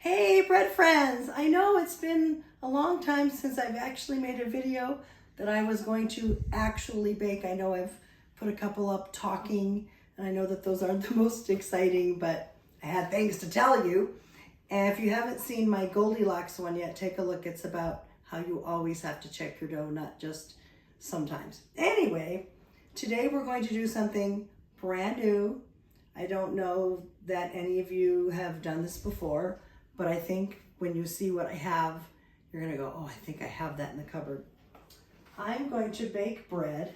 Hey bread friends, I know it's been a long time since I've actually made a video that I was going to actually bake. I know I've put a couple up talking, and I know that those aren't the most exciting, but I had things to tell you. And if you haven't seen my Goldilocks one yet, take a look. It's about how you always have to check your dough, not just sometimes. Anyway, today we're going to do something brand new. I don't know that any of you have done this before, but I think when you see what I have, you're gonna go, oh, I think I have that in the cupboard. I'm going to bake bread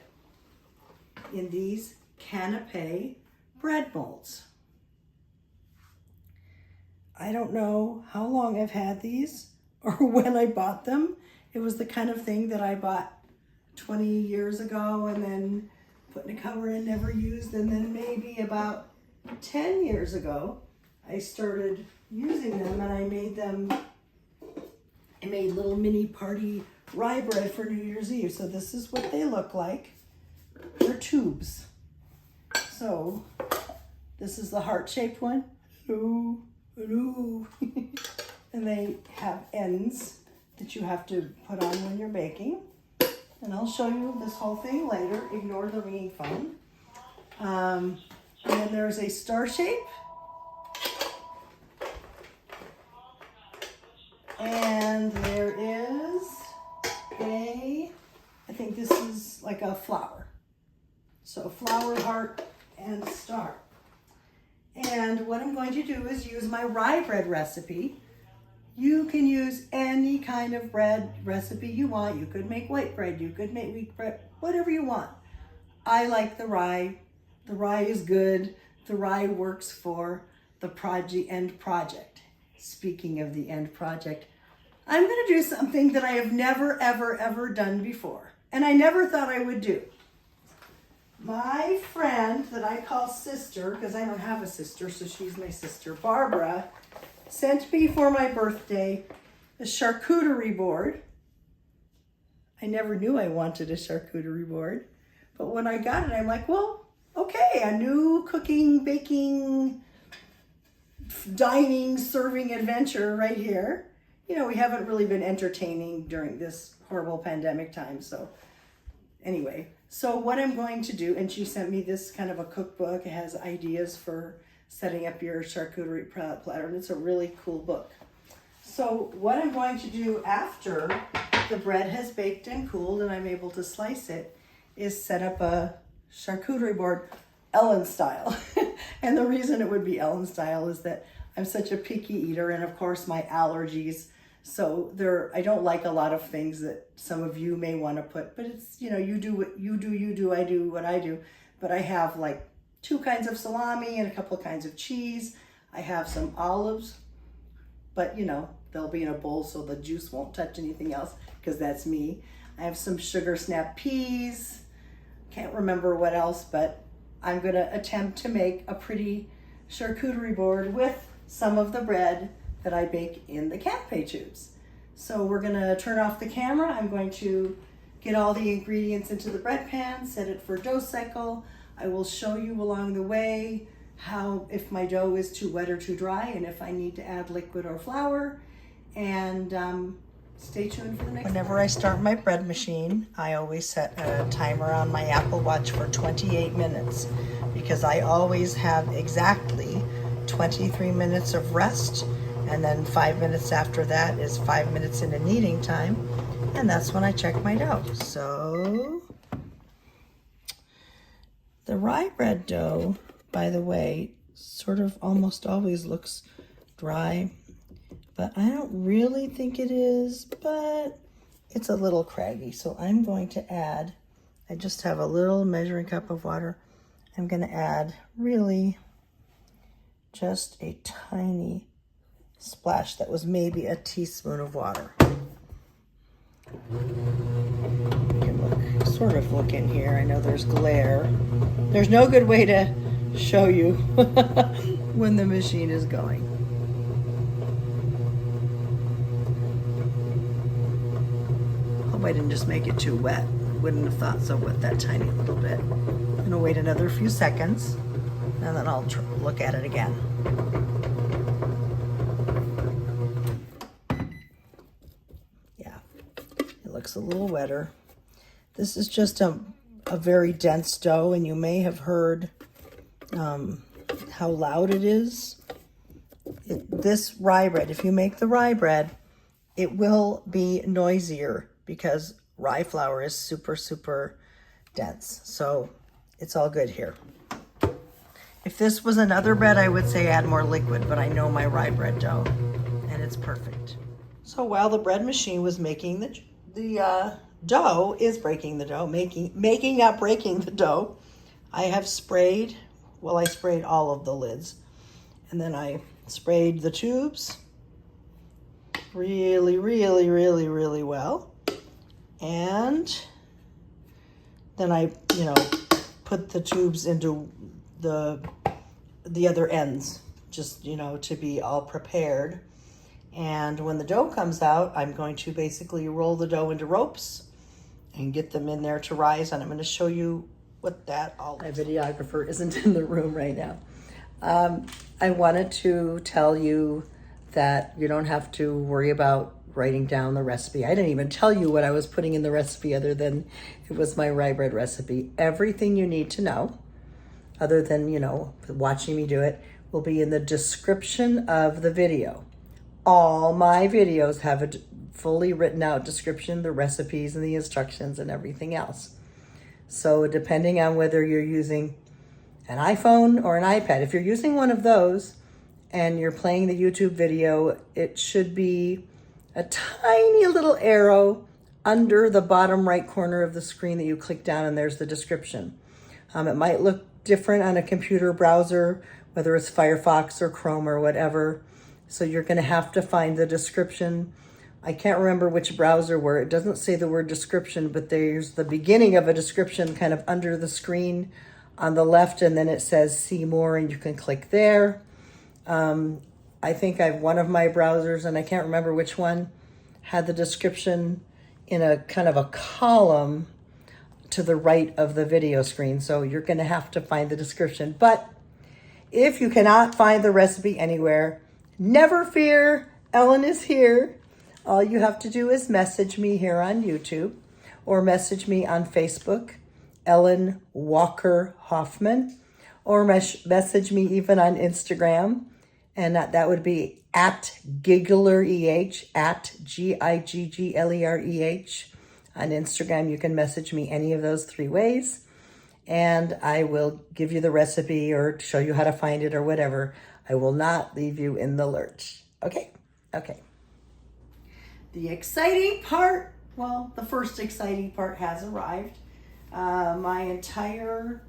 in these Canapé bread molds. I don't know how long I've had these or when I bought them. It was the kind of thing that I bought 20 years ago and then put in a cupboard and never used. And then maybe about 10 years ago, I started using them, and I made little mini party rye bread for New Year's Eve. So this is what they look like. They're tubes. So this is the heart-shaped one. Hello, hello. And they have ends that you have to put on when you're baking. And I'll show you this whole thing later. Ignore the ringing phone. And then there's a star shape. And there is I think this is like a flower. So flower, heart, and star. And what I'm going to do is use my rye bread recipe. You can use any kind of bread recipe you want. You could make white bread, you could make wheat bread, whatever you want. I like the rye. The rye is good. The rye works for the end project. Speaking of the end project, I'm going to do something that I have never, ever, ever done before. And I never thought I would do. My friend that I call sister, because I don't have a sister, so she's my sister, Barbara, sent me for my birthday a charcuterie board. I never knew I wanted a charcuterie board. But when I got it, I'm like, well, okay, a new cooking, baking, dining, serving adventure right here. You know, we haven't really been entertaining during this horrible pandemic time. So anyway, so what I'm going to do, and she sent me this kind of a cookbook. It has ideas for setting up your charcuterie platter, and it's a really cool book. So what I'm going to do after the bread has baked and cooled and I'm able to slice it is set up a charcuterie board Ellen style. And the reason it would be Ellen style is that I'm such a picky eater, and of course my allergies. So I don't like a lot of things that some of you may want to put, but it's, you know, you do what you do, I do what I do. But I have like 2 kinds of salami and a couple of kinds of cheese. I have some olives, but you know, they'll be in a bowl so the juice won't touch anything else, because that's me. I have some sugar snap peas. Can't remember what else, but I'm gonna attempt to make a pretty charcuterie board with some of the bread that I bake in the Canapé tubes. So we're gonna turn off the camera. I'm going to get all the ingredients into the bread pan, set it for dough cycle. I will show you along the way how, if my dough is too wet or too dry, and if I need to add liquid or flour. And stay tuned for the next. Whenever I start my bread machine, I always set a timer on my Apple Watch for 28 minutes, because I always have exactly 23 minutes of rest, and then 5 minutes after that is 5 minutes into kneading time, and that's when I check my dough. So the rye bread dough, by the way, sort of almost always looks dry, but I don't really think it is, but it's a little craggy. So I'm going to add, I just have a little measuring cup of water. I'm going to add really just a tiny splash. That was maybe a teaspoon of water. You can sort of look in here. I know there's glare. There's no good way to show you when the machine is going. Hope I didn't just make it too wet. Wouldn't have thought so with that tiny little bit. I'm gonna wait another few seconds, and then I'll look at it again. looks a little wetter. This is just a very dense dough, and you may have heard how loud it is. This rye bread, if you make the rye bread, it will be noisier because rye flour is super, super dense. So it's all good here. If this was another bread, I would say add more liquid, but I know my rye bread dough, and it's perfect. So while the bread machine was making the dough is breaking the dough, making not breaking the dough, I have sprayed, well, I sprayed all of the lids, and then I sprayed the tubes really, really, really, really well. And then I, put the tubes into the other ends, just, to be all prepared. And when the dough comes out, I'm going to basically roll the dough into ropes and get them in there to rise. And I'm going to show you what that all looks like. My videographer isn't in the room right now. I wanted to tell you that you don't have to worry about writing down the recipe. I didn't even tell you what I was putting in the recipe other than it was my rye bread recipe. Everything you need to know, other than, watching me do it, will be in the description of the video. All my videos have a fully written out description, the recipes and the instructions and everything else. So depending on whether you're using an iPhone or an iPad, if you're using one of those and you're playing the YouTube video, it should be a tiny little arrow under the bottom right corner of the screen that you click down, and there's the description. It might look different on a computer browser, whether it's Firefox or Chrome or whatever. So you're going to have to find the description. I can't remember which browser where it doesn't say the word description, but there's the beginning of a description kind of under the screen on the left, and then it says see more, and you can click there. I think I've one of my browsers, and I can't remember which one, had the description in a kind of a column to the right of the video screen. So you're going to have to find the description. But if you cannot find the recipe anywhere, never fear, Ellen is here. All you have to do is message me here on YouTube or message me on Facebook, Ellen Walker Hoffman, or message me even on Instagram. And that would be at GigglerEH, at GigglerEH. On Instagram, you can message me any of those 3 ways, and I will give you the recipe or show you how to find it or whatever. I will not leave you in the lurch. Okay? Okay. The exciting part, well, the first exciting part has arrived. My entire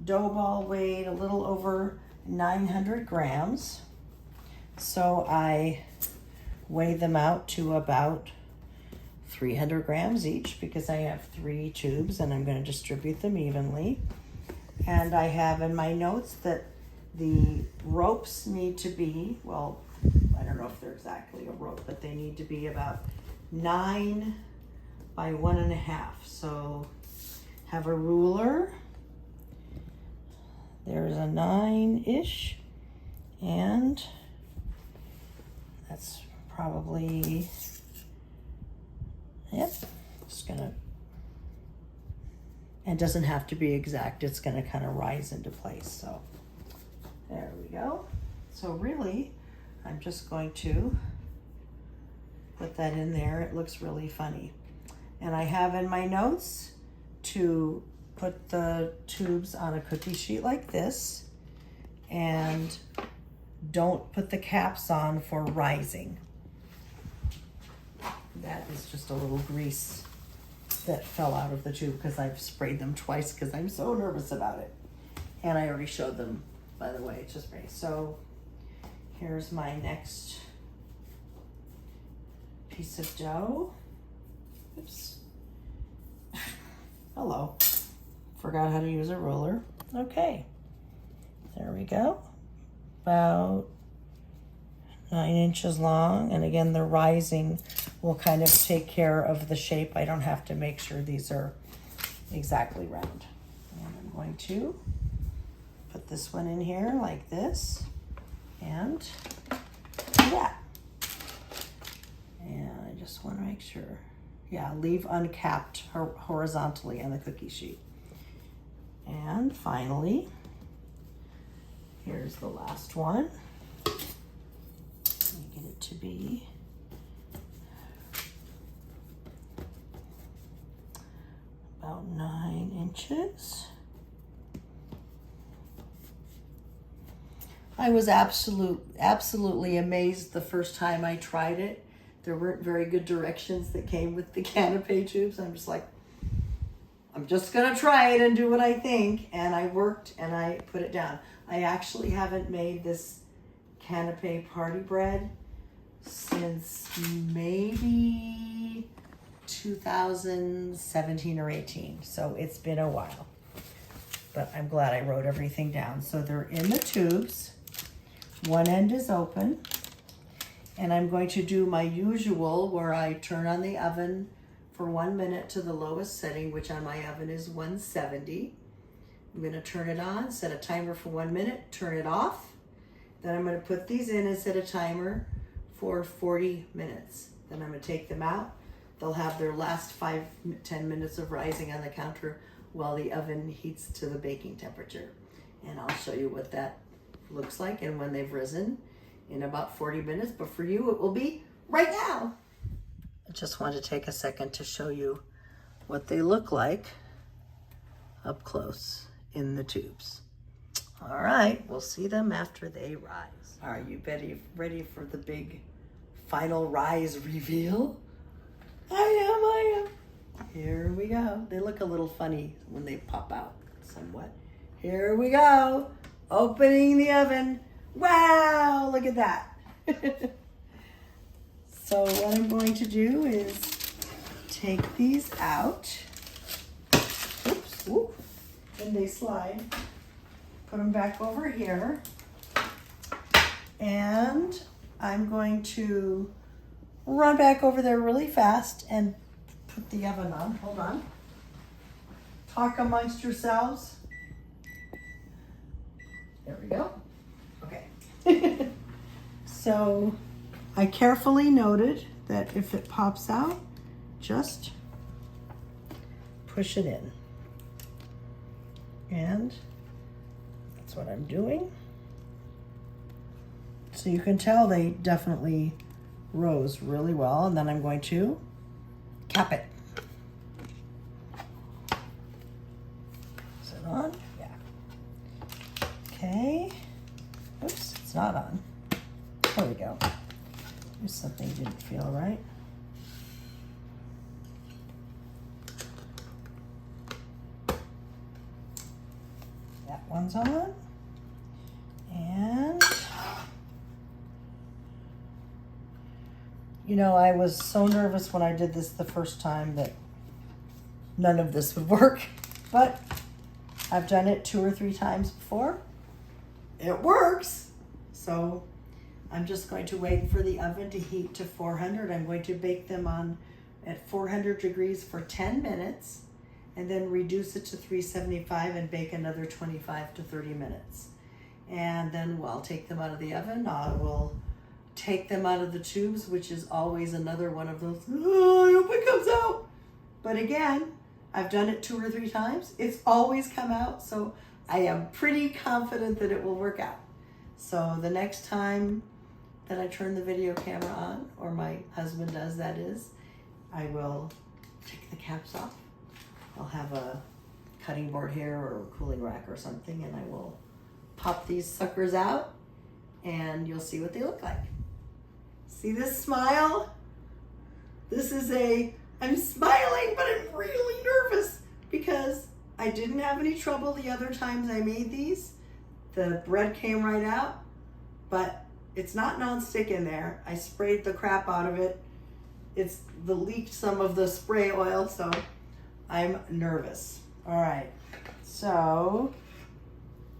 dough ball weighed a little over 900 grams. So I weigh them out to about 300 grams each because I have 3 tubes and I'm going to distribute them evenly. And I have in my notes that the ropes need to be, well, I don't know if they're exactly a rope, but they need to be about 9 by 1.5. So have a ruler. There's a 9-ish, and that's probably, yep, just gonna, and doesn't have to be exact, it's gonna kind of rise into place. So there we go. So really, I'm just going to put that in there. It looks really funny. And I have in my notes to put the tubes on a cookie sheet like this, and don't put the caps on for rising. That is just a little grease that fell out of the tube because I've sprayed them twice because I'm so nervous about it. And I already showed them, by the way, to spray. So here's my next piece of dough. Oops. Hello. Forgot how to use a ruler. Okay. There we go. About 9 inches long. And again, the rising will kind of take care of the shape. I don't have to make sure these are exactly round. And I'm going to put this one in here like this. And do that. And I just want to make sure. Yeah, leave uncapped horizontally on the cookie sheet. And finally, here's the last one. Let me get it to be about 9 inches. I was absolutely amazed the first time I tried it. There weren't very good directions that came with the canapé tubes. I'm just like, I'm just gonna try it and do what I think. And I worked and I put it down. I actually haven't made this canapé party bread since maybe 2017 or 18. So it's been a while, but I'm glad I wrote everything down. So they're in the tubes. One end is open, and I'm going to do my usual where I turn on the oven for 1 minute to the lowest setting, which on my oven is 170. I'm going to turn it on, set a timer for 1 minute, turn it off. Then I'm going to put these in and set a timer for 40 minutes. Then I'm going to take them out. They'll have their last 5-10 minutes of rising on the counter while the oven heats to the baking temperature. And I'll show you what that looks like and when they've risen in about 40 minutes. But for you, it will be right now. I just wanted to take a second to show you what they look like up close in the tubes. All right, we'll see them after they rise. Are you ready for the big final rise reveal? I am. Here we go. They look a little funny when they pop out somewhat. Here we go. Opening the oven. Wow, look at that. So what I'm going to do is take these out. Oops, whoop, and they slide. Put them back over here. And I'm going to run back over there really fast and put the oven on. Hold on. Talk amongst yourselves. There we go. Okay. So I carefully noted that if it pops out, just push it in. And that's what I'm doing. So you can tell they definitely rose really well. And then I'm going to cap it. Is it on? Yeah. Okay. Oops, it's not on. There we go. There's something didn't feel right. That one's on. And you know, I was so nervous when I did this the first time that none of this would work, but I've done it 2 or 3 times before. It works. So I'm just going to wait for the oven to heat to 400. I'm going to bake them on at 400 degrees for 10 minutes and then reduce it to 375 and bake another 25 to 30 minutes. And then I'll take them out of the oven. I will take them out of the tubes, which is always another one of those, oh, I hope it comes out. But again, I've done it 2 or 3 times. It's always come out, so I am pretty confident that it will work out. So the next time that I turn the video camera on, or my husband does, that is, I will take the caps off. I'll have a cutting board here or a cooling rack or something, and I will pop these suckers out and you'll see what they look like. See this smile? This is I'm smiling, but I'm really nervous because I didn't have any trouble the other times I made these. The bread came right out, but it's not nonstick in there. I sprayed the crap out of it. It's leaked some of the spray oil, so I'm nervous. All right, so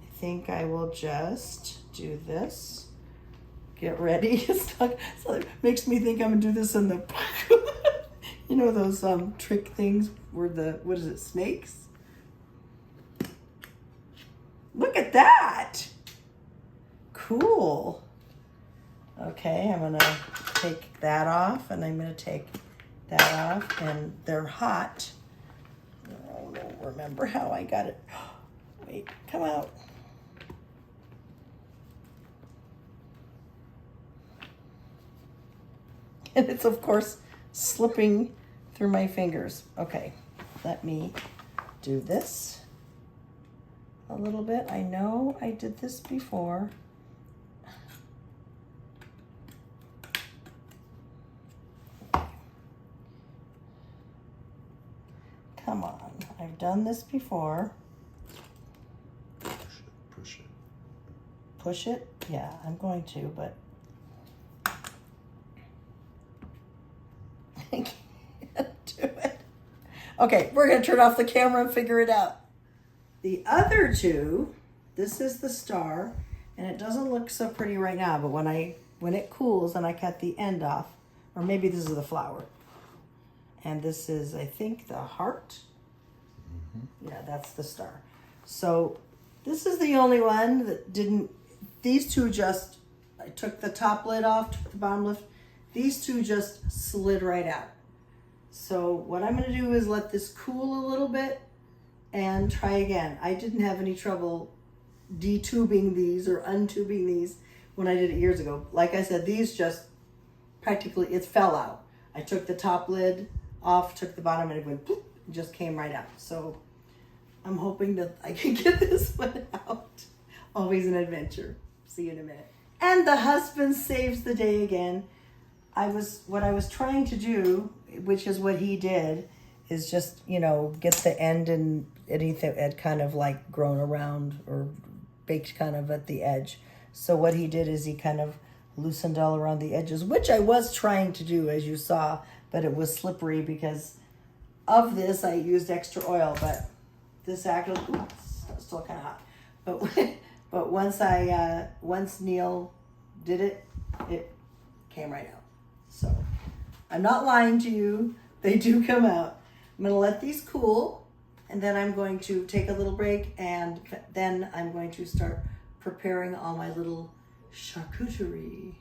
I think I will just do this. Get ready. So it makes me think I'm gonna do this in the, you know those trick things where what is it, snakes? Look at that. Cool. Okay, I'm gonna take that off and I'm gonna take that off, and they're hot. I don't remember how I got it. Wait, come out. And it's, of course, slipping through my fingers. Okay, let me do this a little bit. I know I did this before. Come on, I've done this before. Push it. Push it? Yeah, I'm going to, but I can't do it. Okay, we're gonna turn off the camera and figure it out. The other two, this is the star, and it doesn't look so pretty right now, but when it cools and I cut the end off, or maybe this is the flower. And this is, I think, the heart. Mm-hmm. Yeah, that's the star. So this is the only one that didn't, these two just, I took the top lid off, took the bottom lid. These two just slid right out. So what I'm gonna do is let this cool a little bit and try again. I didn't have any trouble detubing these or untubing these when I did it years ago. Like I said, these just practically, it fell out. I took the top lid off, took the bottom, and it went boop, and just came right out. So I'm hoping that I can get this one out. Always an adventure. See you in a minute. And the husband saves the day again. What I was trying to do, which is what he did, is just, you know, get the end and anything had kind of like grown around or baked kind of at the edge. So what he did is he kind of loosened all around the edges, which I was trying to do, as you saw, but it was slippery because of this. I used extra oil, but this actually, it's still kind of hot. But once Neil did it, it came right out. So I'm not lying to you. They do come out. I'm gonna let these cool, and then I'm going to take a little break, and then I'm going to start preparing all my little charcuterie.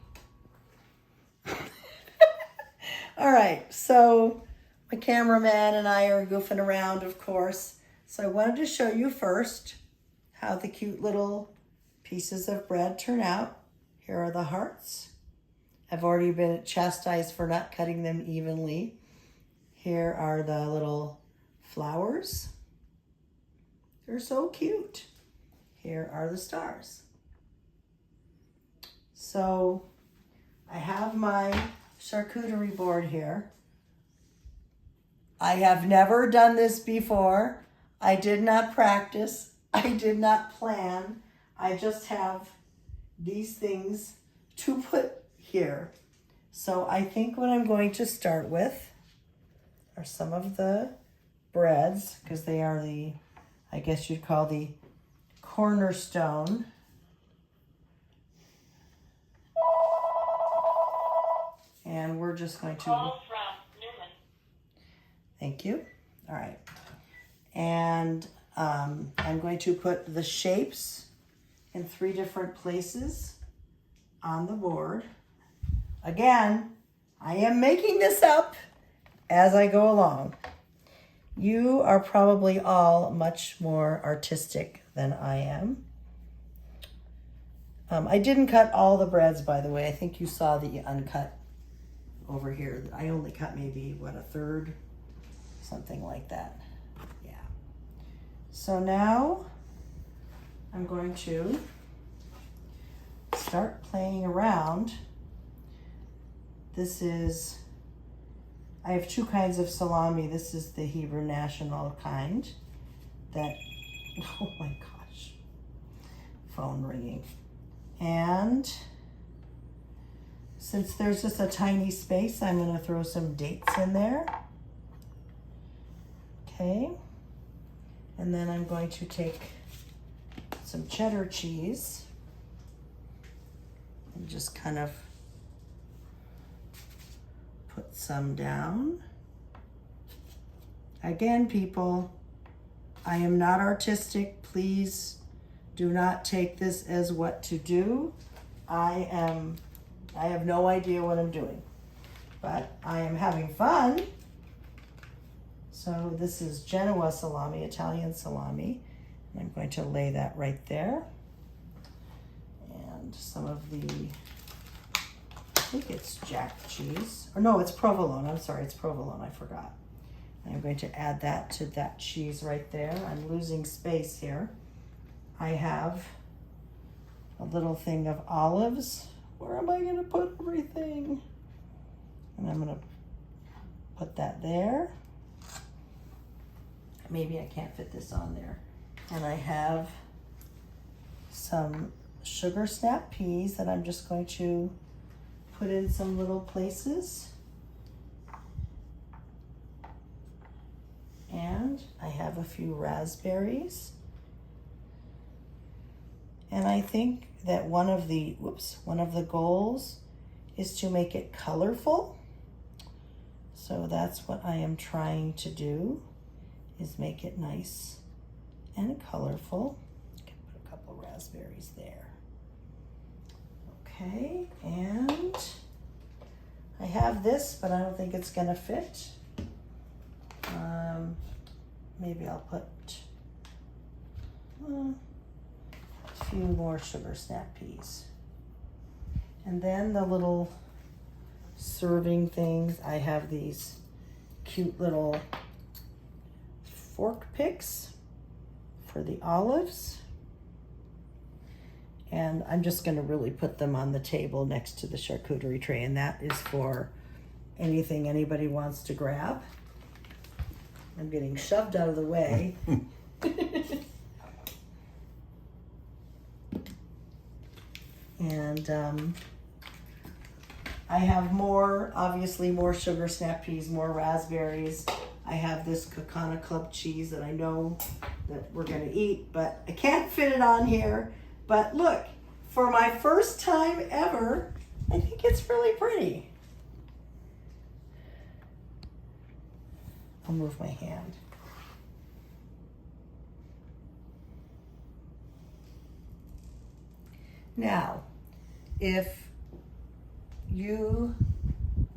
All right, so my cameraman and I are goofing around, of course. So I wanted to show you first how the cute little pieces of bread turn out. Here are the hearts. I've already been chastised for not cutting them evenly. Here are the little flowers. They're so cute. Here are the stars. So I have my charcuterie board here. I have never done this before. I did not practice. I did not plan. I just have these things to put here. So I think what I'm going to start with are some of the breads, because they are the, I guess you'd call the cornerstone. And we're just going to... Call from Newman. Thank you. All right. And I'm going to put the shapes in 3 different places on the board. Again, I am making this up as I go along. You are probably all much more artistic than I am. I didn't cut all the breads, by the way. I think you saw the uncut over here. I only cut maybe, what, a third? Something like that. Yeah. So now I'm going to start playing around. This is, I have 2 kinds of salami. This is the Hebrew National kind that, oh my gosh, phone ringing. And since there's just a tiny space, I'm gonna throw some dates in there. Okay, and then I'm going to take some cheddar cheese and just kind of put some down. Again, people, I am not artistic. Please do not take this as what to do. I have no idea what I'm doing, but I am having fun So this is Genoa salami, Italian salami. And I'm going to lay that right there. And some of the, I think it's jack cheese. Or no, it's provolone. I'm sorry, it's provolone. I forgot. I'm going to add that to that cheese right there. I'm losing space here. I have a little thing of olives. Where am I going to put everything? And I'm going to put that there. Maybe I can't fit this on there. And I have some sugar snap peas that I'm just going to put in some little places. And I have a few raspberries. And I think that one of the goals is to make it colorful. So that's what I am trying to do, is make it nice and colorful. I can put a couple raspberries there. Okay, and I have this, but I don't think it's gonna fit. Maybe I'll put a few more sugar snap peas. And then the little serving things, I have these cute little fork picks for the olives. And I'm just gonna really put them on the table next to the charcuterie tray, and that is for anything anybody wants to grab. I'm getting shoved out of the way. And I have more, obviously more sugar snap peas, more raspberries. I have this Kakana Club cheese that I know that we're gonna eat, but I can't fit it on here. But look, for my first time ever, I think it's really pretty. I'll move my hand. Now, if you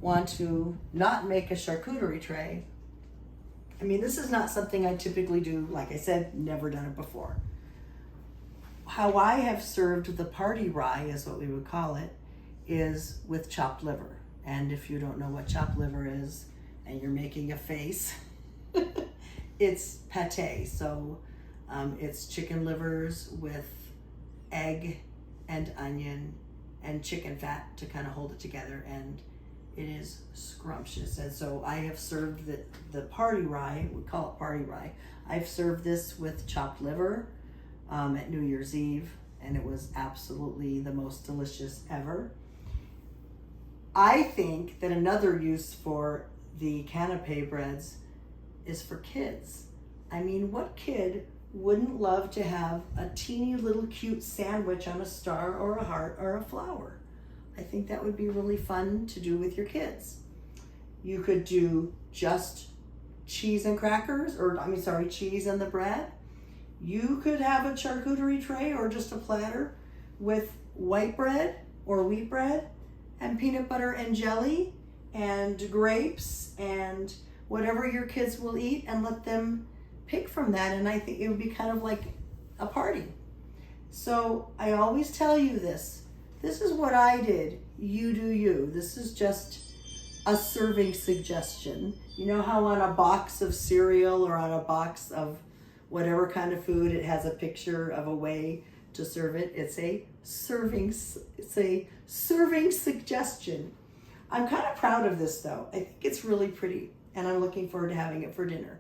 want to not make a charcuterie tray, I mean, this is not something I typically do. Like I said, never done it before. How I have served the party rye, is what we would call it, is with chopped liver. And if you don't know what chopped liver is, and you're making a face, it's pate. So it's chicken livers with egg and onion and chicken fat to kind of hold it together, and it is scrumptious. And so I have served the party rye, we call it party rye. I've served this with chopped liver at New Year's Eve, and it was absolutely the most delicious ever. I think that another use for the canapé breads is for kids. I mean, what kid wouldn't love to have a teeny little cute sandwich on a star or a heart or a flower? I think that would be really fun to do with your kids. You could do just cheese and crackers, or cheese and the bread. You could have a charcuterie tray or just a platter with white bread or wheat bread and peanut butter and jelly and grapes and whatever your kids will eat, and let them pick from that. And I think it would be kind of like a party. So I always tell you this. This is what I did. You do you. This is just a serving suggestion. You know how on a box of cereal or on a box of whatever kind of food, it has a picture of a way to serve it? It's a serving suggestion. I'm kind of proud of this though. I think it's really pretty, and I'm looking forward to having it for dinner.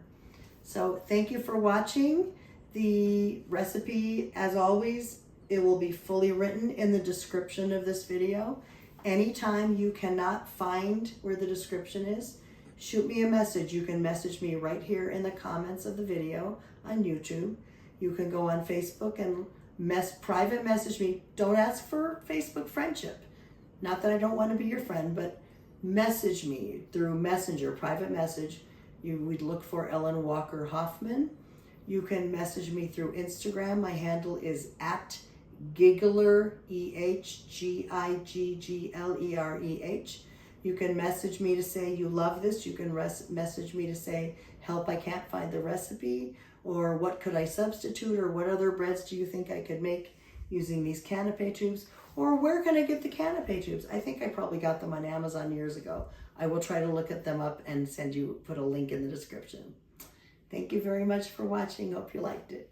So thank you for watching. The recipe, as always, it will be fully written in the description of this video. Anytime you cannot find where the description is, shoot me a message. You can message me right here in the comments of the video on YouTube. You can go on Facebook and private message me. Don't ask for Facebook friendship. Not that I don't want to be your friend, but message me through Messenger, private message. We'd look for Ellen Walker Hoffman. You can message me through Instagram. My handle is @Gigglereh, EHGIGGLEREH. You can message me to say you love this. You can message me to say, help, I can't find the recipe, or what could I substitute, or what other breads do you think I could make using these canapé tubes, or where can I get the canapé tubes? I think I probably got them on Amazon years ago. I will try to look at them up and put a link in the description. Thank you very much for watching. Hope you liked it.